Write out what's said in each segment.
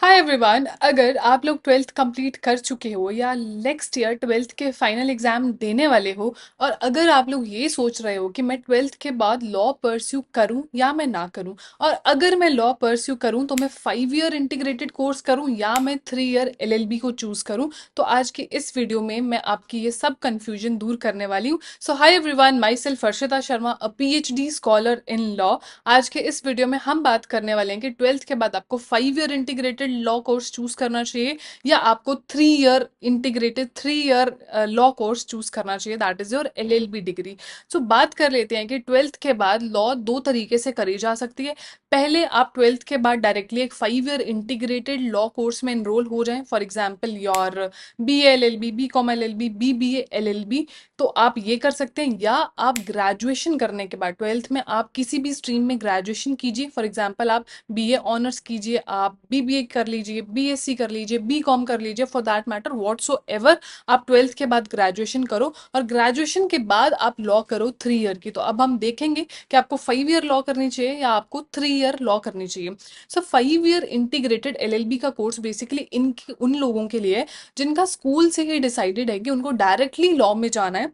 Hi everyone. अगर आप लोग ट्वेल्थ कंप्लीट कर चुके हो या नेक्स्ट ईयर ट्वेल्थ के फाइनल एग्जाम देने वाले हो, और अगर आप लोग ये सोच रहे हो कि मैं ट्वेल्थ के बाद लॉ परस्यू करूं या मैं ना करूं, और अगर मैं लॉ परस्यू करूं तो मैं 5 ईयर इंटीग्रेटेड कोर्स करूं या मैं 3 ईयर एलएलबी को चूज करूं, तो आज की इस वीडियो में मैं आपकी ये सब कंफ्यूजन दूर करने वाली हूँ। सो hi everyone, my self Arshita Sharma, a PhD scholar in law. आज के इस वीडियो में हम बात करने वाले हैं कि ट्वेल्थ के बाद आपको 5 year integrated law course choose करना चाहिए या आपको 3 year integrated 3 year law course choose करना चाहिए, that is your LLB degree. So बात कर लेते हैं कि ट्वेल्थ के बाद लॉ दो तरीके से करी जा सकती है। पहले आप ट्वेल्थ के बाद डायरेक्टली एक 5 ईयर इंटीग्रेटेड लॉ कोर्स में एनरोल हो जाएं, for example your B L L B, B com L L B, B A L L B. तो आप ये कर सकते हैं, या आप ग्रेजुएशन करने के बाद ट्वेल्थ में आप किसी भी स्ट्रीम में ग्रेजुएशन कीजिए। फॉर एग्जांपल आप बीए ऑनर्स कीजिए, आप बीबीए कर लीजिए, बीएससी कर लीजिए, बीकॉम कर लीजिए, for that matter whatso ever. आप ट्वेल्थ के बाद ग्रेजुएशन करो और ग्रेजुएशन के बाद आप लॉ करो 3 ईयर की। तो अब हम देखेंगे कि आपको 5 ईयर लॉ करनी चाहिए या आपको 3 ईयर लॉ करनी चाहिए। सो 5 ईयर इंटीग्रेटेड एलएलबी का कोर्स बेसिकली इन उन लोगों के लिए है जिनका स्कूल से ही डिसाइडेड है कि उनको डायरेक्टली लॉ में जाना है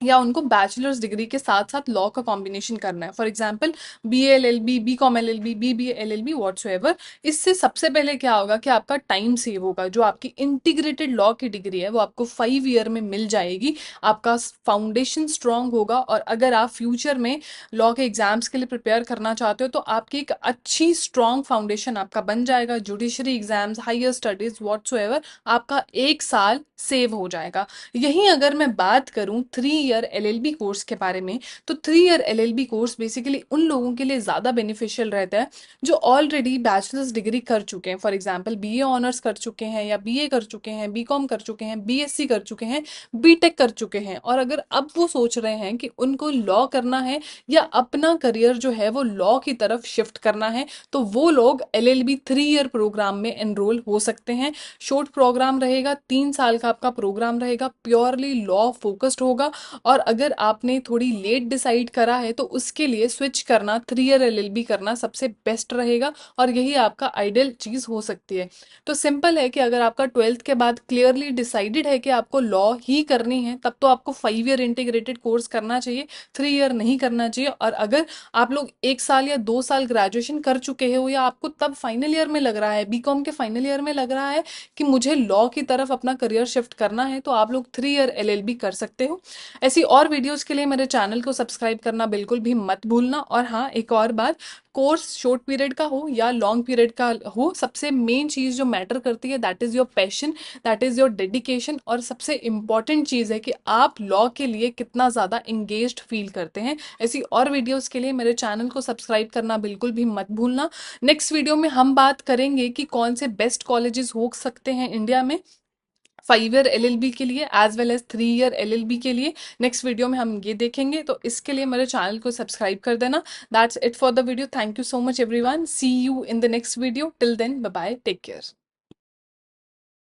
या उनको बैचलर्स डिग्री के साथ साथ लॉ का कॉम्बिनेशन करना है। For example B L L B, B com L L B, B L L B, whatsoever. इससे सबसे पहले क्या होगा कि आपका टाइम सेव होगा। जो आपकी इंटीग्रेटेड लॉ की डिग्री है वो आपको 5 ईयर में मिल जाएगी। आपका फाउंडेशन स्ट्रांग होगा, और अगर आप फ्यूचर में लॉ के एग्जाम्स के लिए प्रिपेयर करना चाहते हो तो आपकी एक अच्छी स्ट्रांग फाउंडेशन आपका बन जाएगा। Judiciary exams, higher studies, whatsoever, आपका 1 साल सेव हो जाएगा। यहीं अगर मैं बात करूं 3 ईयर एलएलबी कोर्स के बारे में, तो 3 ईयर एलएलबी कोर्स बेसिकली उन लोगों के लिए ज़्यादा बेनिफिशियल रहता है जो ऑलरेडी बैचलर्स डिग्री कर चुके हैं। फॉर एग्जांपल बीए ऑनर्स कर चुके हैं, या बीए कर चुके हैं, बीकॉम कर चुके हैं, बीएससी कर चुके हैं, बीटेक कर चुके हैं, और अगर अब वो सोच रहे हैं कि उनको लॉ करना है या अपना करियर जो है वो लॉ की तरफ शिफ्ट करना है, तो वो लोग एलएलबी 3 ईयर प्रोग्राम में एनरोल हो सकते हैं। शॉर्ट प्रोग्राम रहेगा, 3 साल का आपका प्रोग्राम रहेगा, प्योरली लॉ फोकस्ड होगा। और अगर आपने थोड़ी लेट डिसाइड करा है तो उसके लिए स्विच करना, 3 ईयर एलएलबी करना सबसे बेस्ट रहेगा, और यही आपका आइडियल चीज हो सकती है। तो सिंपल है कि अगर आपका ट्वेल्थ के बाद क्लियरली डिसाइडेड है कि आपको लॉ ही करनी है, तब तो आपको 5 ईयर इंटीग्रेटेड कोर्स करना चाहिए, 3 ईयर नहीं करना चाहिए। और अगर आप लोग 1 साल या 2 साल ग्रेजुएशन कर चुके हो, या आपको तब फाइनल ईयर में लग रहा है, बीकॉम के फाइनल ईयर में लग रहा है कि मुझे लॉ की तरफ अपना करियर शिफ्ट करना है, तो आप लोग 3 ईयर एलएलबी कर सकते हो। ऐसी और वीडियोस के लिए मेरे चैनल को सब्सक्राइब करना बिल्कुल भी मत भूलना। और हाँ, एक और बात, कोर्स शॉर्ट पीरियड का हो या लॉन्ग पीरियड का हो, सबसे मेन चीज़ जो मैटर करती है that is your passion, that is your dedication, और सबसे इंपॉर्टेंट चीज़ है कि आप लॉ के लिए कितना ज़्यादा इंगेज्ड फील करते हैं। ऐसी और वीडियोस के लिए मेरे चैनल को सब्सक्राइब करना बिल्कुल भी मत भूलना। नेक्स्ट वीडियो में हम बात करेंगे कि कौन से बेस्ट कॉलेजेस हो सकते हैं इंडिया में 5 ईयर एलएलबी के लिए as well as 3 year LLB के लिए। नेक्स्ट वीडियो में हम ये देखेंगे, तो इसके लिए मेरे चैनल को सब्सक्राइब कर देना। That's it for the video. Thank you so much everyone, see you in the next video. Till then, bye bye, take care.